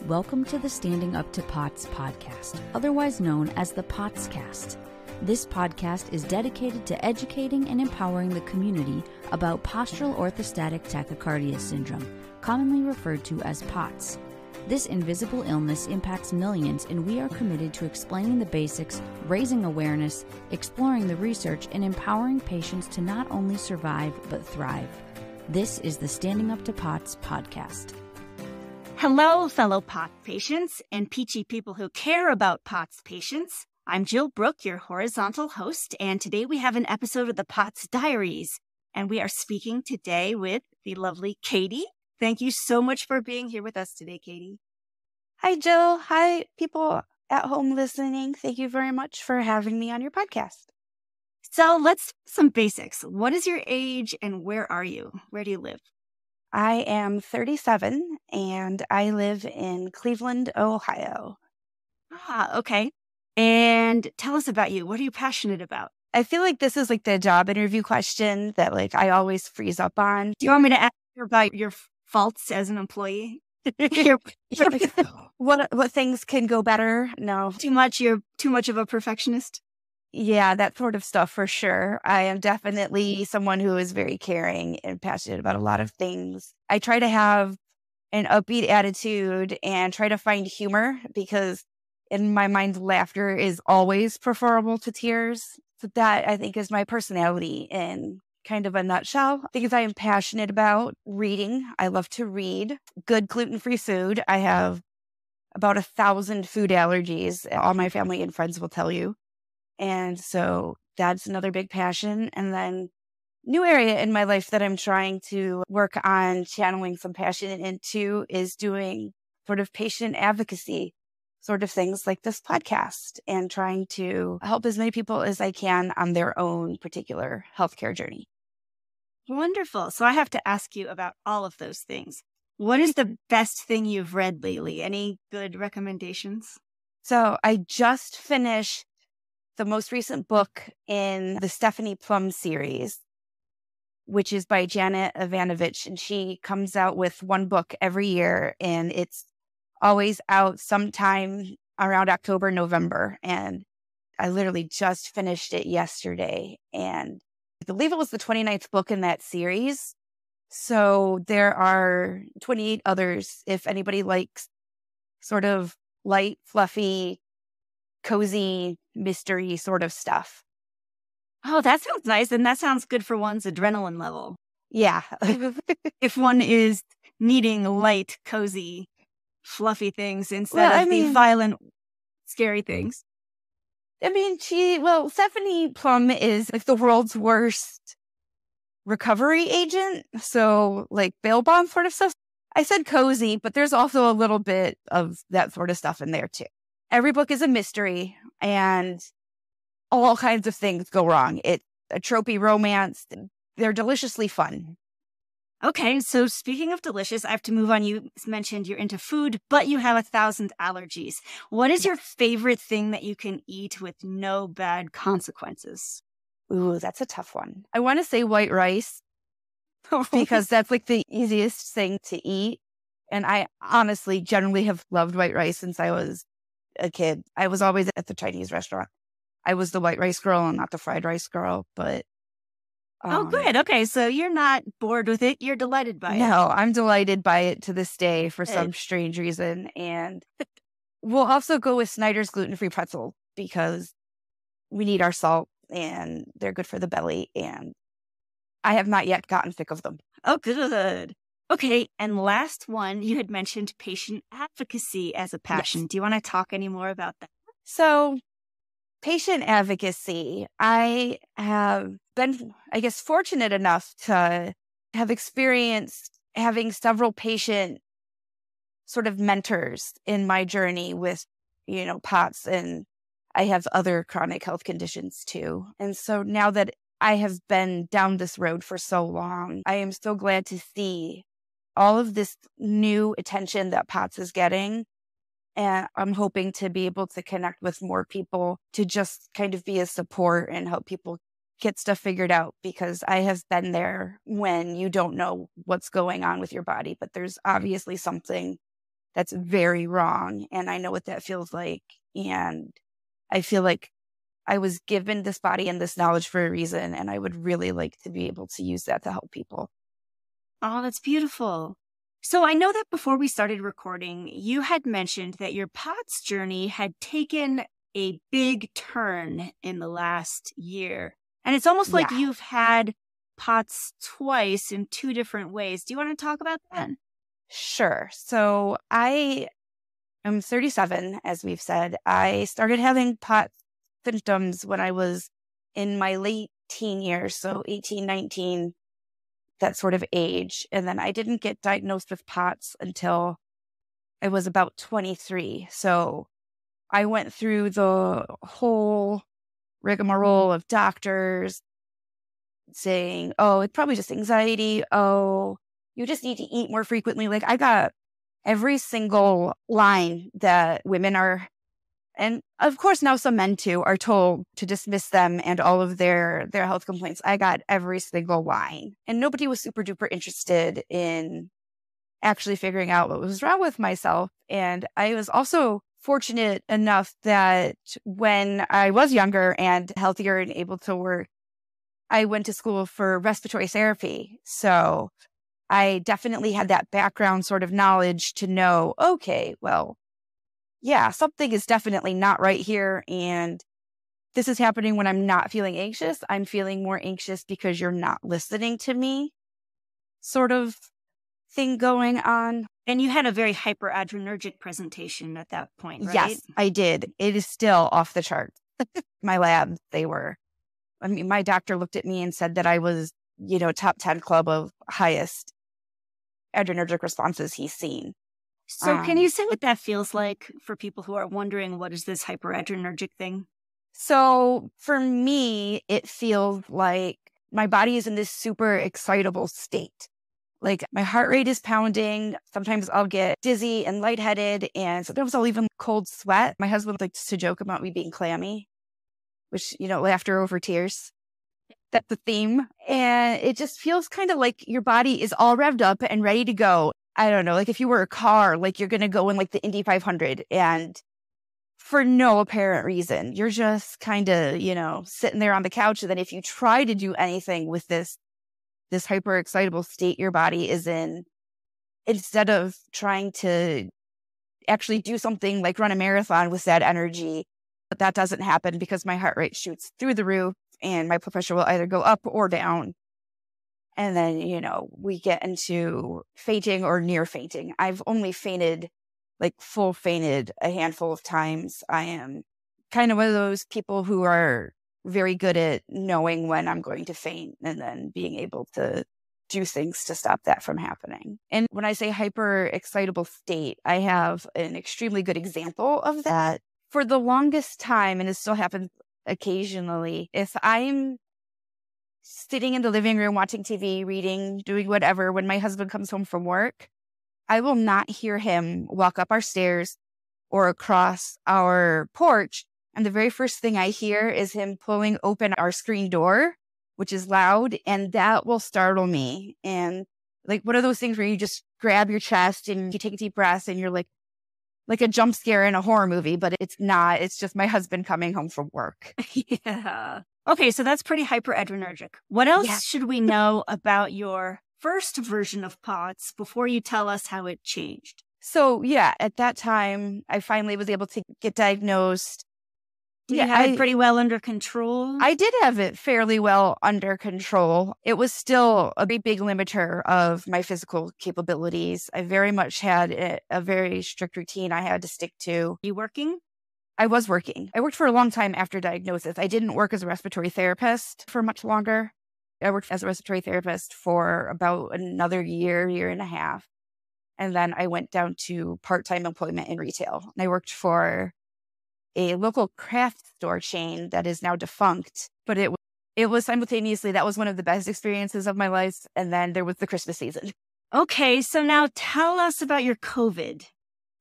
Welcome to the Standing Up to POTS podcast, otherwise known as the POTScast. This podcast is dedicated to educating and empowering the community about postural orthostatic tachycardia syndrome, commonly referred to as POTS. This invisible illness impacts millions, and we are committed to explaining the basics, raising awareness, exploring the research, and empowering patients to not only survive but thrive. This is the Standing Up to POTS podcast. Hello, fellow POTS patients and peachy people who care about POTS patients. I'm Jill Brooke, your horizontal host, and today we have an episode of the POTS Diaries, and we are speaking today with the lovely Katie. Thank you so much for being here with us today, Katie. Hi, Jill. Hi, people at home listening. Thank you very much for having me on your podcast. So let's do some basics. What is your age and where are you? Where do you live? I am 37 and I live in Cleveland, Ohio. Okay. And tell us about you. What are you passionate about? I feel like this is like the job interview question that I always freeze up on. Do you want me to ask you about your faults as an employee? What things can go better? No. Too much? You're too much of a perfectionist? Yeah, that sort of stuff for sure. I am definitely someone who is very caring and passionate about a lot of things. I try to have an upbeat attitude and try to find humor because in my mind, laughter is always preferable to tears. So that I think is my personality in kind of a nutshell. Things I am passionate about: reading. I love to read. Good gluten-free food. I have about 1,000 food allergies. All my family and friends will tell you. And so that's another big passion. And then new area in my life that I'm trying to work on channeling some passion into is doing sort of patient advocacy, sort of things like this podcast, and trying to help as many people as I can on their own particular healthcare journey. Wonderful. So I have to ask you about all of those things. What is the best thing you've read lately? Any good recommendations? So I just finished the most recent book in the Stephanie Plum series, which is by Janet Ivanovich, and she comes out with one book every year, and it's always out sometime around October, November. And I literally just finished it yesterday, and I believe it was the 29th book in that series. So there are 28 others if anybody likes sort of light, fluffy, cozy, mystery sort of stuff. Oh, that sounds nice. And that sounds good for one's adrenaline level. Yeah. If one is needing light, cozy, fluffy things instead of the violent, scary things. Stephanie Plum is like the world's worst recovery agent. So like bail bond sort of stuff. I said cozy, but there's also a little bit of that sort of stuff in there too. Every book is a mystery and all kinds of things go wrong. It's a tropey romance. They're deliciously fun. Okay, so speaking of delicious, I have to move on. You mentioned you're into food, but you have 1,000 allergies. What is your favorite thing that you can eat with no bad consequences? Ooh, that's a tough one. I want to say white rice because that's like the easiest thing to eat. And I honestly generally have loved white rice since I was a kid. I was always at the Chinese restaurant. I was the white rice girl and not the fried rice girl, but oh, good. Okay, so you're not bored with it. You're delighted by it. No, I'm delighted by it to this day for some strange reason. And we'll also go with Snyder's gluten-free pretzel because we need our salt and they're good for the belly. And I have not yet gotten sick of them. Oh, good. Okay, and last one, you had mentioned patient advocacy as a passion. Yes. Do you want to talk any more about that? So patient advocacy, I have been, fortunate enough to have experienced having several patient sort of mentors in my journey with, POTS, and I have other chronic health conditions too. And so now that I have been down this road for so long, I am so glad to see all of this new attention that POTS is getting. And I'm hoping to be able to connect with more people to just kind of be a support and help people get stuff figured out, because I have been there when you don't know what's going on with your body, but there's obviously something that's very wrong. And I know what that feels like. And I feel like I was given this body and this knowledge for a reason. And I would really like to be able to use that to help people. Oh, that's beautiful. So I know that before we started recording, you had mentioned that your POTS journey had taken a big turn in the last year. And it's almost like you've had POTS twice in two different ways. Do you want to talk about that? Sure. So I am 37, as we've said. I started having POTS symptoms when I was in my late teen years, so 18, 19, that sort of age. And then I didn't get diagnosed with POTS until I was about 23. So I went through the whole rigmarole of doctors saying, oh, it's probably just anxiety. Oh, you just need to eat more frequently. Like I got every single line that women are, and of course now some men too, are told to dismiss them and all of their health complaints. I got every single line. And nobody was super duper interested in actually figuring out what was wrong with myself. And I was also fortunate enough that when I was younger and healthier and able to work, I went to school for respiratory therapy. So I definitely had that background sort of knowledge to know, okay, well, yeah, something is definitely not right here. And this is happening when I'm not feeling anxious. I'm feeling more anxious because you're not listening to me, sort of thing going on. And you had a very hyperadrenergic presentation at that point, right? Yes, I did. It is still off the charts. My labs, my doctor looked at me and said that I was, top 10 club of highest adrenergic responses he's seen. So can you say what that feels like for people who are wondering, what is this hyperadrenergic thing? So for me, it feels like my body is in this super excitable state. Like my heart rate is pounding. Sometimes I'll get dizzy and lightheaded, and sometimes I'll even cold sweat. My husband likes to joke about me being clammy, which, laughter over tears. That's the theme. And it just feels kind of like your body is all revved up and ready to go. I don't know, like if you were a car, like you're going to go in like the Indy 500 and for no apparent reason, you're just kind of, sitting there on the couch. And then if you try to do anything with this hyper excitable state your body is in, instead of trying to actually do something like run a marathon with that energy, but that doesn't happen because my heart rate shoots through the roof and my blood pressure will either go up or down. And then, we get into fainting or near fainting. I've only fainted, like full fainted, a handful of times. I am kind of one of those people who are very good at knowing when I'm going to faint and then being able to do things to stop that from happening. And when I say hyper excitable state, I have an extremely good example of that. For the longest time, and it still happens occasionally, if I'm sitting in the living room, watching TV, reading, doing whatever, when my husband comes home from work, I will not hear him walk up our stairs or across our porch. And the very first thing I hear is him pulling open our screen door, which is loud, and that will startle me. And like one of those things where you just grab your chest and you take a deep breath and you're like a jump scare in a horror movie, but it's not. It's just my husband coming home from work. Yeah. Okay, so that's pretty hyperadrenergic. What else should we know about your first version of POTS before you tell us how it changed? So at that time, I finally was able to get diagnosed. Did you have it pretty well under control? I did have it fairly well under control. It was still a big limiter of my physical capabilities. I very much had a very strict routine I had to stick to. You working? I was working. I worked for a long time after diagnosis. I didn't work as a respiratory therapist for much longer. I worked as a respiratory therapist for about another year and a half. And then I went down to part-time employment in retail. And I worked for a local craft store chain that is now defunct. But it was simultaneously, that was one of the best experiences of my life. And then there was the Christmas season. Okay, so now tell us about your COVID.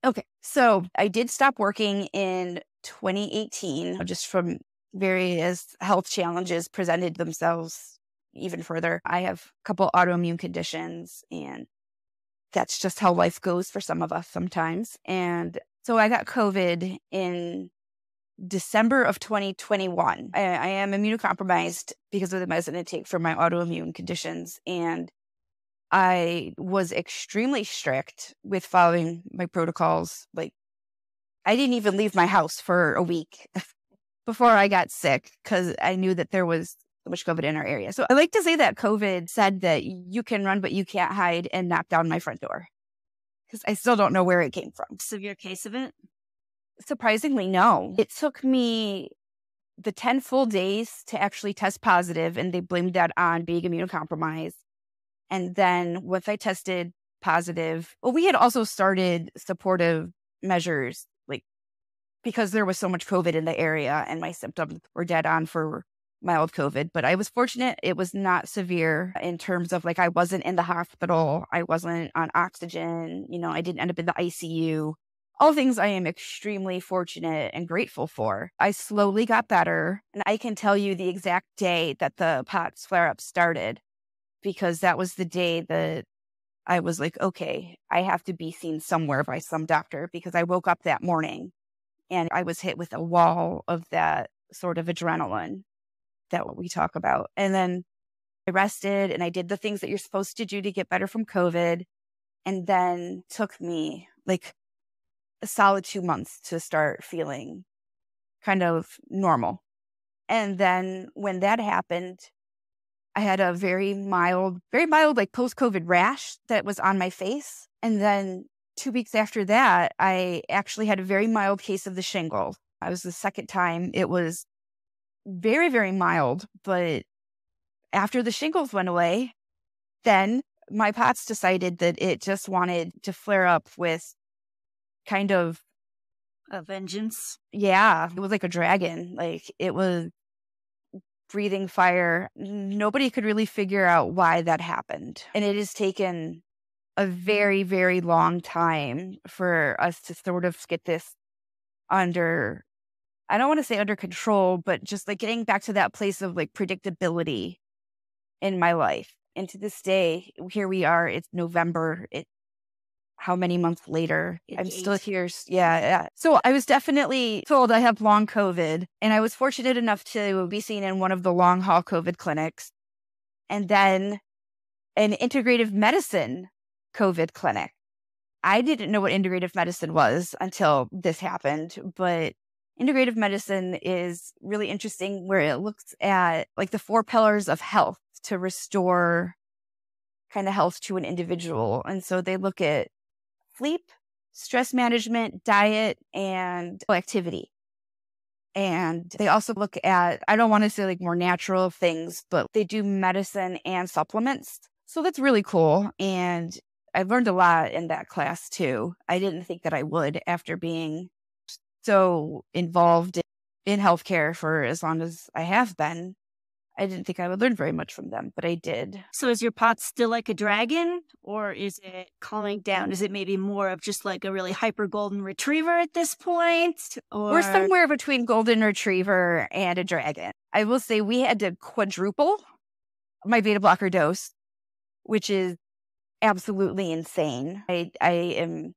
Okay, so I did stop working in 2018, just from various health challenges presented themselves even further. I have a couple autoimmune conditions and that's just how life goes for some of us sometimes. And so I got COVID in December of 2021. I am immunocompromised because of the medicine I take for my autoimmune conditions. And I was extremely strict with following my protocols. Like, I didn't even leave my house for a week before I got sick because I knew that there was so much COVID in our area. So I like to say that COVID said that you can run, but you can't hide, and knocked down my front door because I still don't know where it came from. Severe case of it? Surprisingly, no. It took me the 10 full days to actually test positive, and they blamed that on being immunocompromised. And then once I tested positive, well, we had also started supportive measures, like because there was so much COVID in the area and my symptoms were dead on for mild COVID. But I was fortunate. It was not severe in terms of like I wasn't in the hospital. I wasn't on oxygen. I didn't end up in the ICU. All things I am extremely fortunate and grateful for. I slowly got better. And I can tell you the exact day that the POTS flare-up started, because that was the day that I was like, okay, I have to be seen somewhere by some doctor, because I woke up that morning and I was hit with a wall of that sort of adrenaline that we talk about. And then I rested and I did the things that you're supposed to do to get better from COVID. And then took me like a solid 2 months to start feeling kind of normal. And then when that happened, I had a very mild, like post-COVID rash that was on my face. And then 2 weeks after that, I actually had a very mild case of the shingles. I was the second time. It was very, very mild. But after the shingles went away, then my POTS decided that it just wanted to flare up with kind of a vengeance. Yeah, it was like a dragon. Like, it was breathing fire. Nobody could really figure out why that happened. And it has taken a very, very long time for us to sort of get this under, I don't want to say under control, but just like getting back to that place of like predictability in my life. And to this day, here we are, it's November. How many months later? I'm still here. Yeah. So I was definitely told I have long COVID, and I was fortunate enough to be seen in one of the long haul COVID clinics, and then an integrative medicine COVID clinic. I didn't know what integrative medicine was until this happened, but integrative medicine is really interesting, where it looks at like the 4 pillars of health to restore kind of health to an individual. And so they look at sleep, stress management, diet, and activity. And they also look at, I don't want to say like more natural things, but they do medicine and supplements. So that's really cool. And I learned a lot in that class too. I didn't think that I would, after being so involved in healthcare for as long as I have been. I didn't think I would learn very much from them, but I did. So is your POTS still like a dragon, or is it calming down? Is it maybe more of just like a really hyper golden retriever at this point? Or... We're somewhere between golden retriever and a dragon. I will say we had to quadruple my beta blocker dose, which is absolutely insane. I am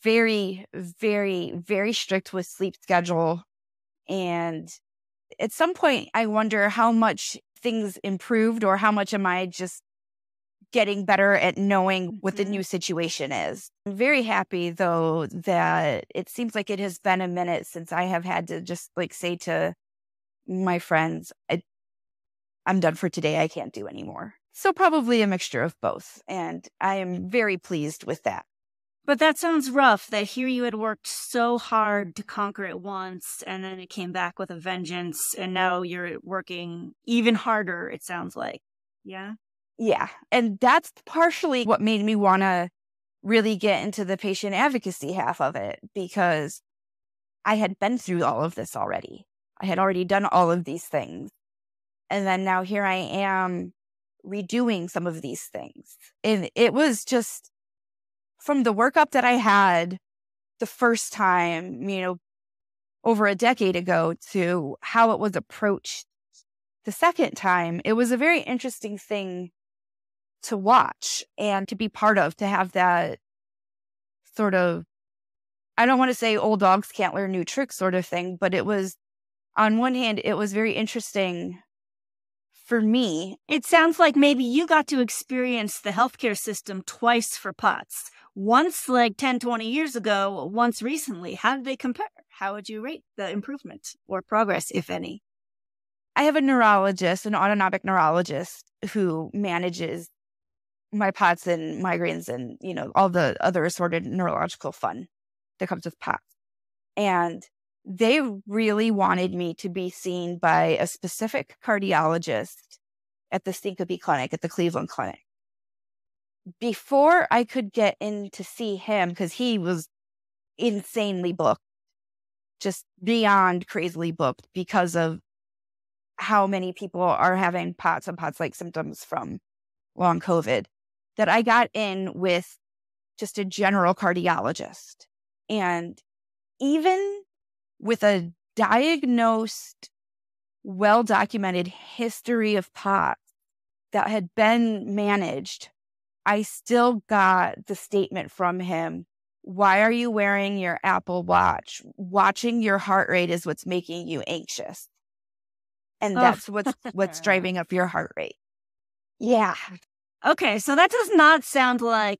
very, very, very strict with sleep schedule. And at some point, I wonder how much things improved, or how much am I just getting better at knowing what the new situation is. I'm very happy, though, that it seems like it has been a minute since I have had to just like say to my friends, I'm done for today. I can't do anymore. So probably a mixture of both. And I am very pleased with that. But that sounds rough, that here you had worked so hard to conquer it once, and then it came back with a vengeance, and now you're working even harder, it sounds like. Yeah? Yeah. And that's partially what made me want to really get into the patient advocacy half of it, because I had been through all of this already. I had already done all of these things. And then now here I am redoing some of these things. And it was just, from the workup that I had the first time, over a decade ago, to how it was approached the second time, it was a very interesting thing to watch and to be part of, to have that sort of, I don't want to say old dogs can't learn new tricks sort of thing, but it was, on one hand, it was very interesting for me. It sounds like maybe you got to experience the healthcare system twice for POTS. Once like 10, 20 years ago, once recently. How did they compare? How would you rate the improvement or progress, if any? I have a neurologist, an autonomic neurologist, who manages my POTS and migraines and, all the other assorted neurological fun that comes with POTS. And they really wanted me to be seen by a specific cardiologist at the Syncope Clinic, at the Cleveland Clinic. Before I could get in to see him, because he was insanely booked, just beyond crazily booked because of how many people are having POTS and POTS-like symptoms from long COVID, that I got in with just a general cardiologist. And even with a diagnosed, well-documented history of POTS that had been managed, I still got the statement from him, why are you wearing your Apple Watch? Watching your heart rate is what's making you anxious. And that's what's driving up your heart rate. Yeah. Okay, so that does not sound like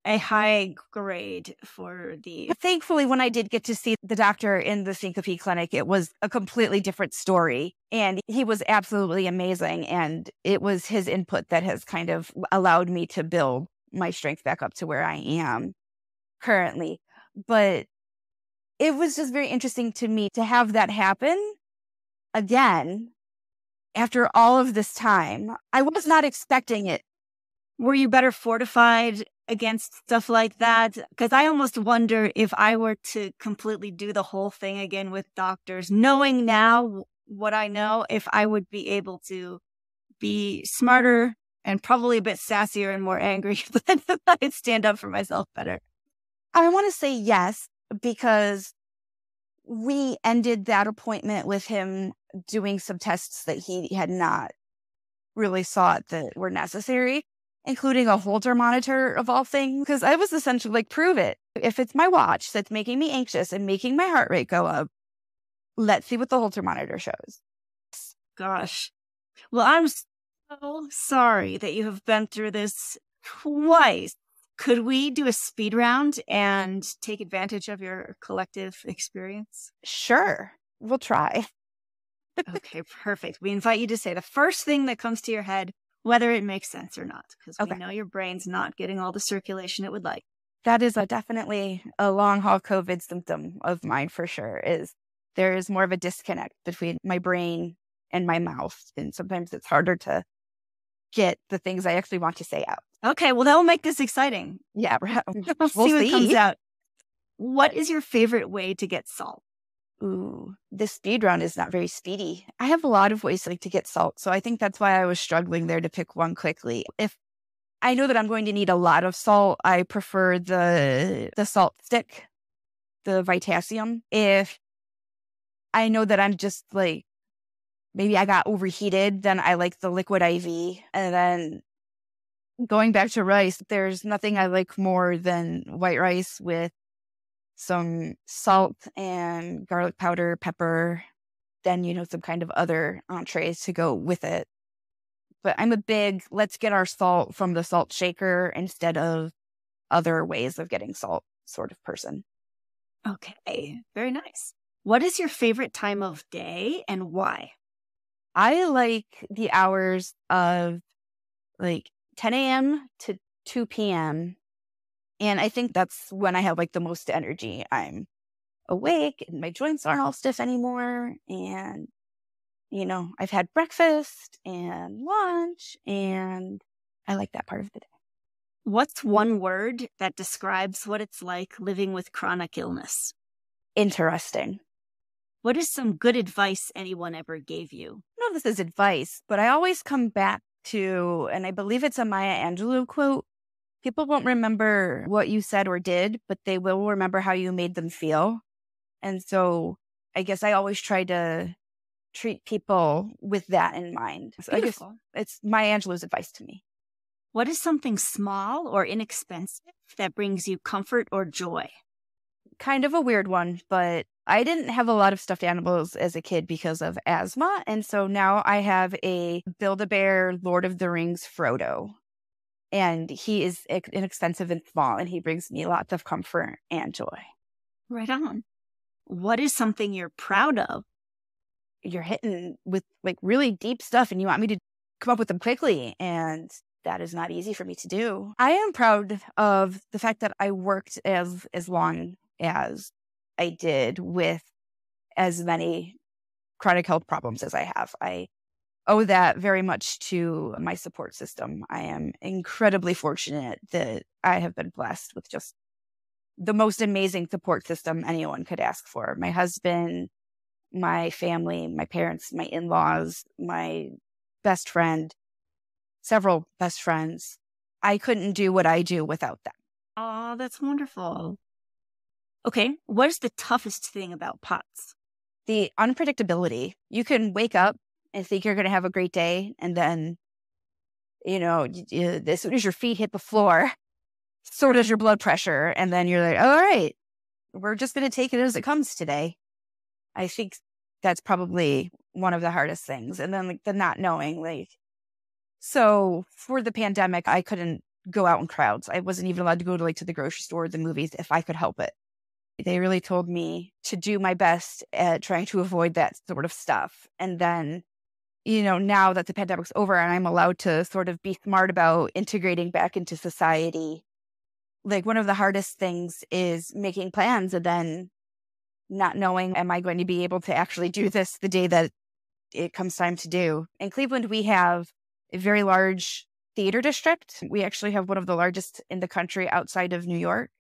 a high grade for the... Thankfully, when I did get to see the doctor in the Syncope Clinic, it was a completely different story. And he was absolutely amazing. And it was his input that has kind of allowed me to build my strength back up to where I am currently. But it was just very interesting to me to have that happen again after all of this time. I was not expecting it. Were you better fortified against stuff like that? Because I almost wonder if I were to completely do the whole thing again with doctors, knowing now what I know, if I would be able to be smarter and probably a bit sassier and more angry, then I'd stand up for myself better. I want to say yes, because we ended that appointment with him doing some tests that he had not really thought that were necessary, including a Holter monitor of all things, because I was essentially like, prove it. If it's my watch that's making me anxious and making my heart rate go up, let's see what the Holter monitor shows. Gosh. Well, I'm so sorry that you have been through this twice. Could we do a speed round and take advantage of your collective experience? Sure. We'll try. Okay, perfect. We invite you to say the first thing that comes to your head, whether it makes sense or not, because we know your brain's not getting all the circulation it would like. That is definitely a long haul COVID symptom of mine for sure, is there is more of a disconnect between my brain and my mouth. And sometimes it's harder to get the things I actually want to say out. Okay, well, that will make this exciting. Yeah, we'll see what comes out. What is your favorite way to get salt? Ooh, this speed round is not very speedy. I have a lot of ways to get salt, so I think that's why I was struggling there to pick one quickly. If I know that I'm going to need a lot of salt, I prefer the salt stick, the Vitasium. If I know that I'm just like, maybe I got overheated, then I like the liquid IV. And then going back to rice, there's nothing I like more than white rice with some salt and garlic powder, pepper, then, some kind of other entrees to go with it. But I'm a big, let's get our salt from the salt shaker instead of other ways of getting salt sort of person. Okay, very nice. What is your favorite time of day and why? I like the hours of like 10 a.m. to 2 p.m. And I think that's when I have like the most energy. I'm awake and my joints aren't all stiff anymore. And, I've had breakfast and lunch and I like that part of the day. What's one word that describes what it's like living with chronic illness? Interesting. What is some good advice anyone ever gave you? I don't know if this is advice, but I always come back to, and I believe it's a Maya Angelou quote, people won't remember what you said or did, but they will remember how you made them feel. And so I guess I always try to treat people with that in mind. So Beautiful. I guess it's Maya Angelou's advice to me. What is something small or inexpensive that brings you comfort or joy? Kind of a weird one, but I didn't have a lot of stuffed animals as a kid because of asthma. And so now I have a Build-A-Bear Lord of the Rings Frodo. And he is inexpensive and small, and he brings me lots of comfort and joy. Right on. What is something you're proud of? You're hitting with like really deep stuff and you want me to come up with them quickly. And that is not easy for me to do. I am proud of the fact that I worked as long as I did with as many chronic health problems as I have. I owe that very much to my support system. I am incredibly fortunate that I have been blessed with just the most amazing support system anyone could ask for. My husband, my family, my parents, my in-laws, my best friend, several best friends. I couldn't do what I do without them. Oh, that's wonderful. Okay, what is the toughest thing about POTS? The unpredictability. You can wake up and think you're going to have a great day, and then, as soon as your feet hit the floor, so does your blood pressure, and then you're like, all right, we're just going to take it as it comes today. I think that's probably one of the hardest things. And then the not knowing, so for the pandemic, I couldn't go out in crowds. I wasn't even allowed to go to the grocery store or the movies if I could help it. They really told me to do my best at trying to avoid that sort of stuff. And then, now that the pandemic's over and I'm allowed to sort of be smart about integrating back into society, one of the hardest things is making plans and then not knowing, am I going to be able to actually do this the day that it comes time to do? In Cleveland, we have a very large theater district. We actually have one of the largest in the country outside of New York.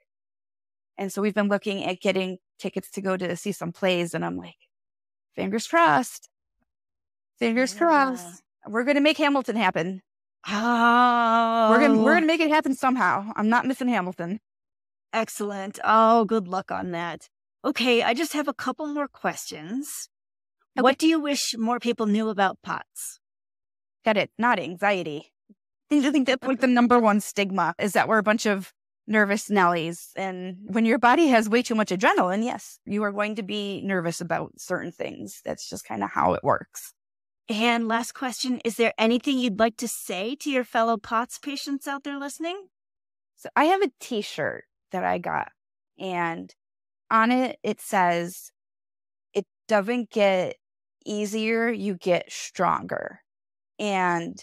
And so we've been looking at getting tickets to go to see some plays. And I'm like, fingers crossed. Fingers crossed. We're going to make Hamilton happen. Oh. We're going to make it happen somehow. I'm not missing Hamilton. Excellent. Oh, good luck on that. Okay, I just have a couple more questions. Okay. What do you wish more people knew about POTS? Got it. Not anxiety. I think that's the number one stigma is that we're a bunch of nervous Nellies. And when your body has way too much adrenaline, yes, you are going to be nervous about certain things. That's just kind of how it works. And last question, is there anything you'd like to say to your fellow POTS patients out there listening? So I have a t-shirt that I got, and on it, it says, it doesn't get easier, you get stronger. And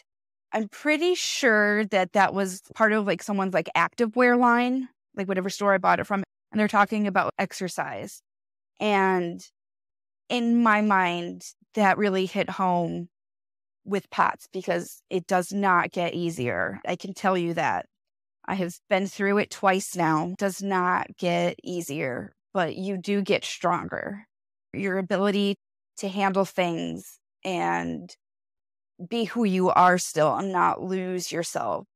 I'm pretty sure that was part of someone's activewear line, whatever store I bought it from. And they're talking about exercise. And in my mind, that really hit home with POTS because it does not get easier. I can tell you that. I have been through it twice now. It does not get easier, but you do get stronger. Your ability to handle things and be who you are still and not lose yourself,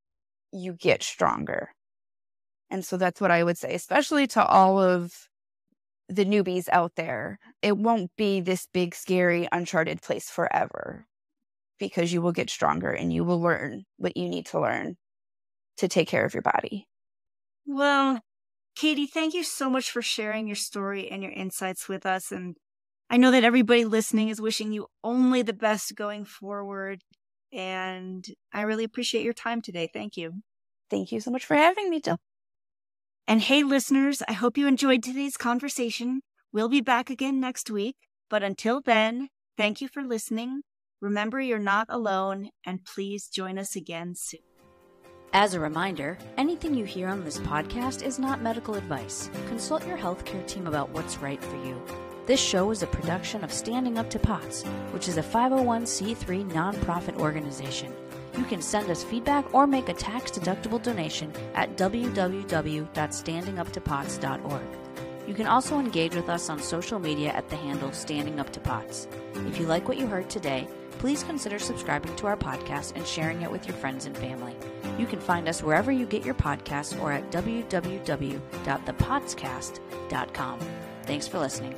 you get stronger. And so that's what I would say, especially to all of the newbies out there. It won't be this big, scary, uncharted place forever because you will get stronger and you will learn what you need to learn to take care of your body. Well, Katie, thank you so much for sharing your story and your insights with us. And I know that everybody listening is wishing you only the best going forward. And I really appreciate your time today. Thank you. Thank you so much for having me, Jill. And hey, listeners, I hope you enjoyed today's conversation. We'll be back again next week. But until then, thank you for listening. Remember, you're not alone. And please join us again soon. As a reminder, anything you hear on this podcast is not medical advice. Consult your healthcare team about what's right for you. This show is a production of Standing Up to POTS, which is a 501c3 nonprofit organization. You can send us feedback or make a tax-deductible donation at www.standinguptopots.org. You can also engage with us on social media at the handle Standing Up to POTS. If you like what you heard today, please consider subscribing to our podcast and sharing it with your friends and family. You can find us wherever you get your podcasts or at www.thepotscast.com. Thanks for listening.